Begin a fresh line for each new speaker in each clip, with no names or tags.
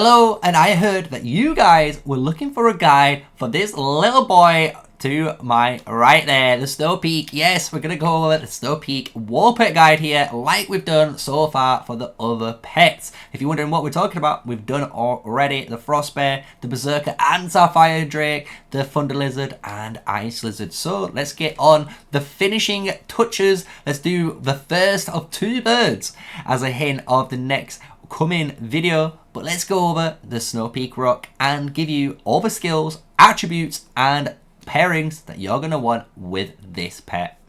Hello, and I heard that you guys were looking for a guide for this little boy to my right there, the Snowpeak. Yes, we're going to go over the Snowpeak wall pet guide here like we've done so far for the other pets. If you're wondering what we're talking about, we've done already the Frost Bear, the Berserker and Sapphire Drake, the Thunder Lizard and Ice Lizard. So let's get on the finishing touches. Let's do the first of two birds as a hint of the next coming video. But let's go over the Snowpeak Roc and give you all the skills, attributes and pairings that you're going to want with this pet.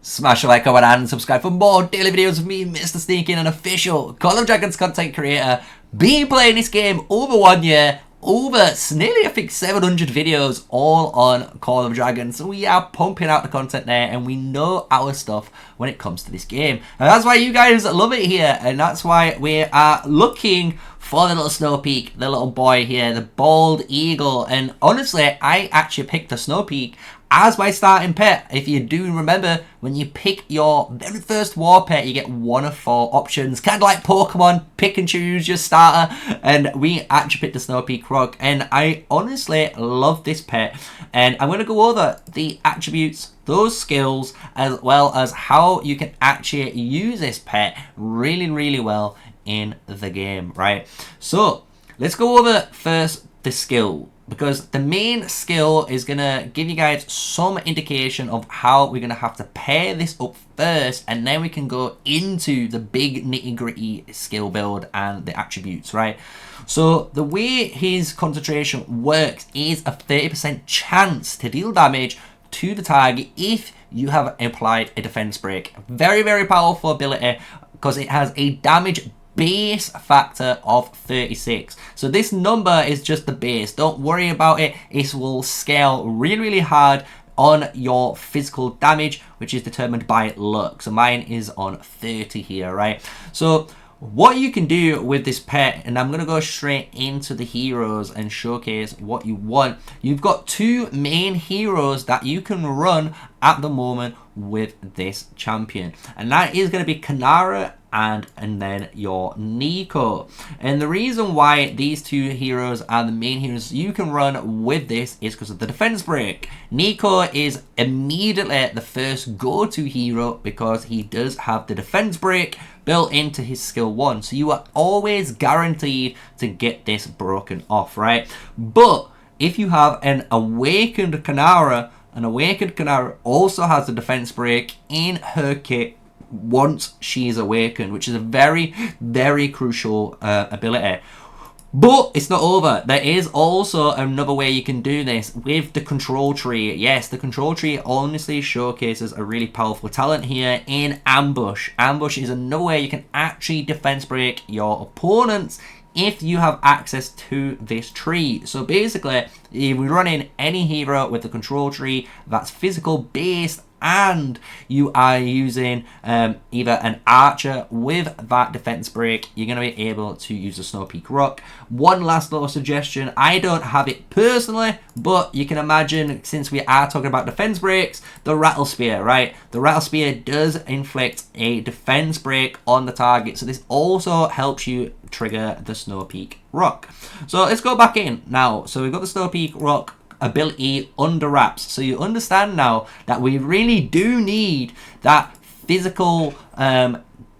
Smash a like, comment and subscribe for more daily videos of me, MrSneakyy, an official Call of Dragons content creator. Been playing this game over 1 year, over nearly I think 700 videos all on Call of Dragons. So we are pumping out the content there and we know our stuff when it comes to this game. And that's why you guys love it here, and that's why we are looking for the little Snowpeak, the little boy here, the bald eagle. And honestly, I actually picked the Snowpeak as my starting pet. If you do remember, when you pick your very first war pet, you get 1 of 4 options, kind of like Pokemon, pick and choose your starter. And we actually picked the Snowpeak Roc, and I honestly love this pet. And I'm going to go over the attributes, those skills, as well as how you can actually use this pet really well in the game, right? So let's go over first the skill, because the main skill is gonna give you guys some indication of how we're gonna have to pair this up first, and then we can go into the big nitty-gritty skill build and the attributes, right? So the way his concentration works is a 30% chance to deal damage to the target if you have applied a defense break. Very powerful ability, because it has a damage base factor of 36. So this number is just the base. Don't worry about it. It will scale really hard on your physical damage, which is determined by luck. So mine is on 30 here, right? So what you can do with this pet, and I'm going to go straight into the heroes and showcase what you want. You've got 2 main heroes that you can run at the moment with this champion, and that is going to be Kanara and then your Nico. And the reason why these 2 heroes are the main heroes you can run with this is because of the defense break. Nico is immediately the first go-to hero because he does have the defense break built into his skill 1, so you are always guaranteed to get this broken off, right? But if you have an awakened Kanara, an awakened Kanara also has the defense break in her kit once she's awakened, which is a very crucial ability. But it's not over. There is also another way you can do this with the control tree. Yes, the control tree honestly showcases a really powerful talent here in ambush. Ambush is another way you can actually defense break your opponents if you have access to this tree. So basically, if we run in any hero with the control tree that's physical based and you are using either an archer with that defense break, you're going to be able to use the Snowpeak Roc. One last little suggestion, I don't have it personally, but you can imagine, since we are talking about defense breaks, the Rattle Spear, right? The Rattle Spear does inflict a defense break on the target, so this also helps you trigger the Snowpeak Roc. So let's go back in now. So we've got the Snowpeak Roc ability under wraps, so you understand now that we really do need that physical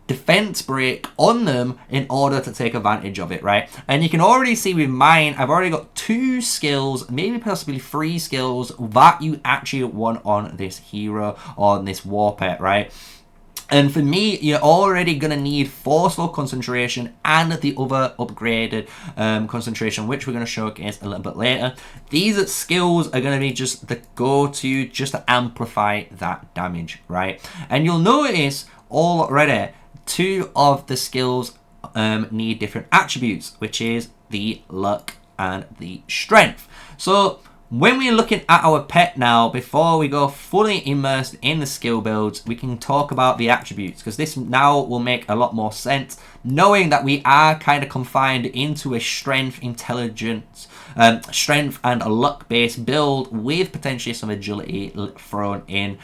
defense break on them in order to take advantage of it, right? And you can already see with mine, I've already got 2 skills, maybe possibly 3 skills that you actually want on this hero, on this war pet, right? And for me, you're already going to need Forceful Concentration and the other upgraded concentration, which we're going to showcase a little bit later. These skills are going to be just the go-to, just to amplify that damage, right? And you'll notice already 2 of the skills need different attributes, which is the luck and the strength. So When we're looking at our pet now, before we go fully immersed in the skill builds, we can talk about the attributes, because this now will make a lot more sense, knowing that we are kind of confined into a strength, intelligence, strength and a luck based build with potentially some agility thrown in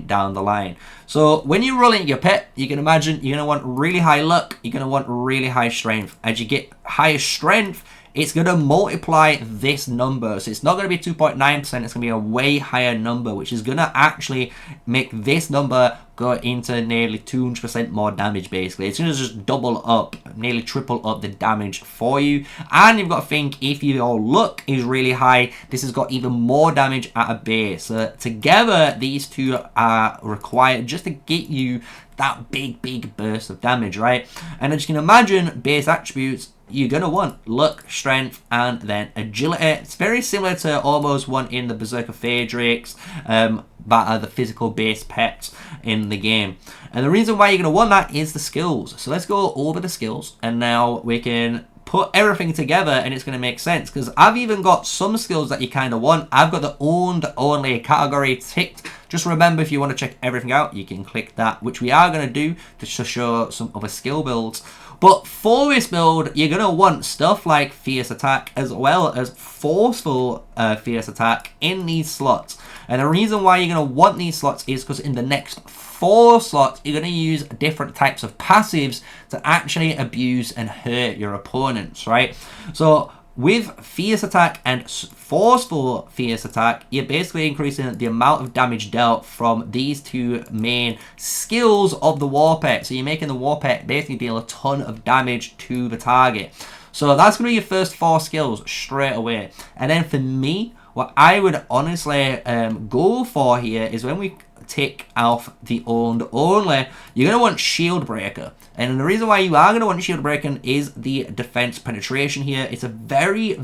down the line. So when you're rolling your pet, you can imagine you're going to want really high luck, you're going to want really high strength. As you get higher strength, it's going to multiply this number. So it's not going to be 2.9%, it's going to be a way higher number, which is going to actually make this number go into nearly 200% more damage, basically. It's going to just double up, nearly triple up the damage for you. And you've got to think, if your luck is really high, this has got even more damage at a base. Together, these two are required just to get you that big burst of damage, right? And as you can imagine, base attributes, you're going to want luck, strength, and then agility. It's very similar to almost one in the Berserker Phaedrix, that are the physical base pets in the game. And the reason why you're going to want that is the skills. So let's go over the skills, and now we can put everything together and it's going to make sense, because I've even got some skills that you kind of want. I've got the owned only category ticked. Just remember, if you want to check everything out, you can click that, which we are going to do to show some other skill builds. But for this build, you're going to want stuff like Fierce Attack as well as Forceful Fierce Attack in these slots. And the reason why you're going to want these slots is because in the next 4 slots, you're going to use different types of passives to actually abuse and hurt your opponents, right? So with Fierce Attack and Forceful Fierce Attack, you're basically increasing the amount of damage dealt from these two main skills of the War Pet. So you're making the War Pet basically deal a ton of damage to the target. So that's going to be your first 4 skills straight away. And then for me, what I would honestly go for here is when we tick off the owned only, you're going to want Shield Breaker. And the reason why you are going to want Shield Breaker is the defense penetration here. It's a very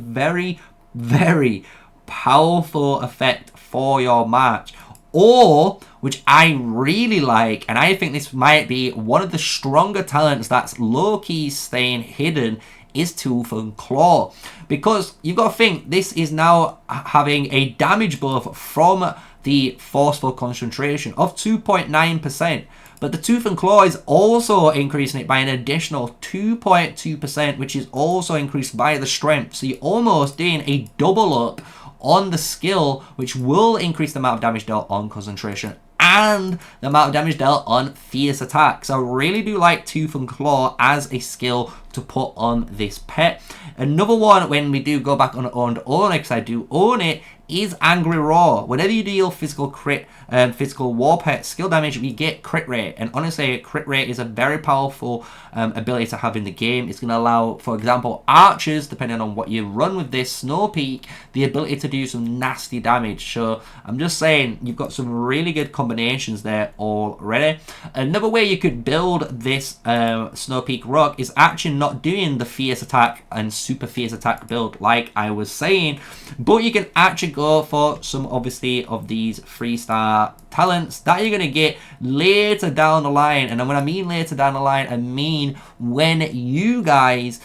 powerful effect for your match. Or, which I really like, and I think this might be one of the stronger talents that's low-key staying hidden, is Tooth and Claw. Because you've got to think, this is now having a damage buff from the Forceful Concentration of 2.9%. But the Tooth and Claw is also increasing it by an additional 2.2%, which is also increased by the strength. So you're almost doing a double up on the skill, which will increase the amount of damage dealt on concentration and the amount of damage dealt on Fierce Attack. So I really do like Tooth and Claw as a skill to put on this pet. Another one, when we do go back on owned only, because I do own it, is Angry Roar. Whenever you deal physical crit, physical war pet skill damage, we get crit rate. And honestly, crit rate is a very powerful ability to have in the game. It's going to allow, for example, archers, depending on what you run with this Snowpeak, the ability to do some nasty damage. So I'm just saying, you've got some really good combinations there already. Another way you could build this Snowpeak Roc is actually not doing the Fierce Attack and Super Fierce Attack build like I was saying, but you can actually go for some, obviously, of these 3-star talents that you're going to get later down the line. And when I mean later down the line, I mean when you guys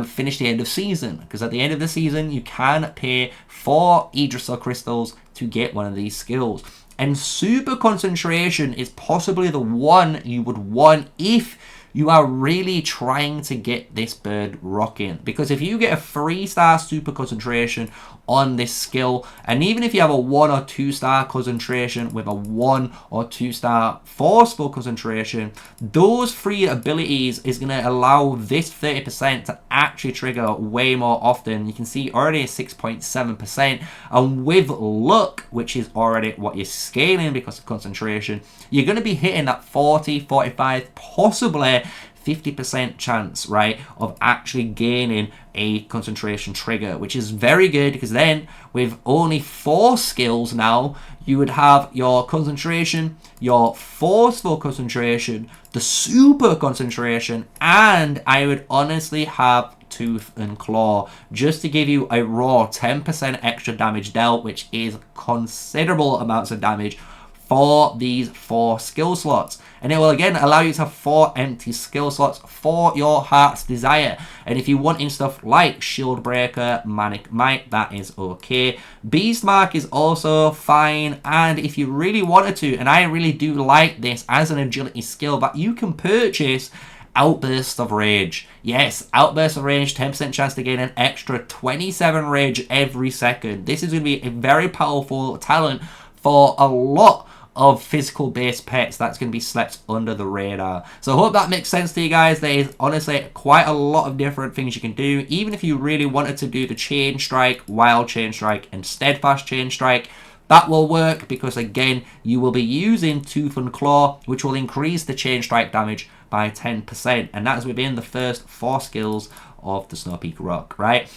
finish the end of season, because at the end of the season you can pay for Idrissel crystals to get one of these skills. And Super Concentration is possibly the one you would want if you are really trying to get this bird rocking. Because if you get a 3-star Super Concentration on this skill, and even if you have a 1 or 2-star concentration with a 1 or 2-star Forceful Concentration, those 3 abilities is going to allow this 30% to actually trigger way more often. You can see already 6.7%, and with luck, which is already what you're scaling because of concentration, you're going to be hitting that 40, 45, possibly 50% chance, right, of actually gaining a concentration trigger, which is very good, because then with only 4 skills now, you would have your concentration, your Forceful Concentration, the Super Concentration, and I would honestly have Tooth and Claw, just to give you a raw 10% extra damage dealt, which is considerable amounts of damage for these 4 skill slots. And it will again allow you to have 4 empty skill slots for your heart's desire. And if you're wanting stuff like Shield Breaker, Manic Might, that is okay. Beast Mark is also fine. And if you really wanted to, and I really do like this as an agility skill, but you can purchase Outburst of Rage. Yes, Outburst of Rage, 10% chance to gain an extra 27 rage every second. This is going to be a very powerful talent for a lot of physical based pets that's going to be slept under the radar. So I hope that makes sense to you guys. There is honestly quite a lot of different things you can do. Even if you really wanted to do the Chain Strike, Wild Chain Strike, and Steadfast Chain Strike, that will work because again you will be using Tooth and Claw, which will increase the Chain Strike damage by 10%, and that's within the first 4 skills of the Snowpeak Roc, right?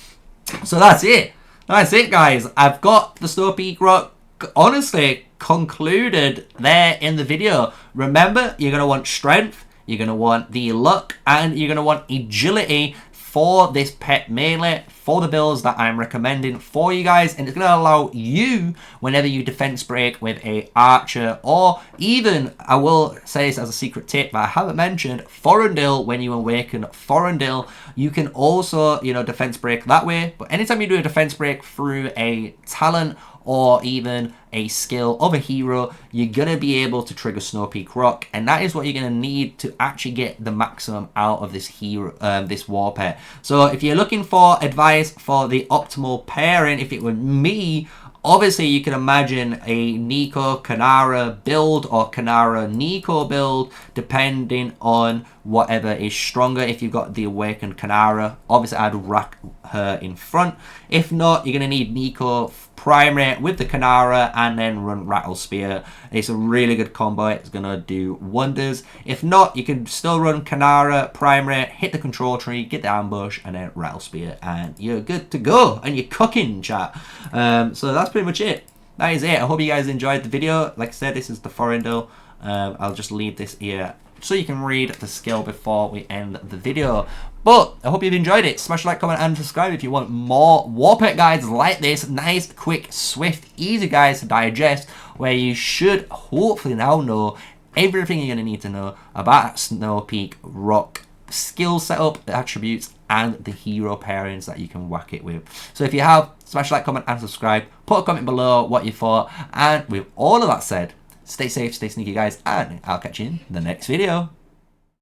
So that's it. That's it, guys. I've got the Snowpeak Roc honestly concluded there in the video. Remember, you're going to want strength, you're going to want the luck, and you're going to want agility for this pet melee, for the builds that I'm recommending for you guys. And it's going to allow you, whenever you defense break with a archer, or even, I will say this as a secret tip that I haven't mentioned, Thorondil, when you awaken Thorondil, you can also, you know, defense break that way. But anytime you do a defense break through a talent or even a skill of a hero, you're going to be able to trigger Snowpeak Roc, and that is what you're going to need to actually get the maximum out of this hero, this war pet. So if you're looking for advice for the optimal pairing, if it were me, obviously you can imagine a Nico Kanara build or Kanara Nico build, depending on whatever is stronger. If you've got the Awakened Kanara, obviously I'd rack her in front. If not, you're going to need Nico primary with the Kanara and then run Rattle Spear. It's a really good combo. It's going to do wonders. If not, you can still run Kanara primary, hit the control tree, get the ambush, and then Rattle Spear, and you're good to go. And you're cooking, chat. So that's pretty much it. That is it. I hope you guys enjoyed the video. Like I said, this is the Thorondil. I'll just leave this here so you can read the skill before we end the video. But I hope you've enjoyed it. Smash a like, comment, and subscribe if you want more war pet guides like this. Nice, quick, swift, easy guides to digest, where you should hopefully now know everything you're going to need to know about Snowpeak Roc skill setup, attributes, and the hero pairings that you can whack it with. So if you have, smash a like, comment, and subscribe. Put a comment below what you thought. And with all of that said, stay safe, stay sneaky, guys, and I'll catch you in the next video.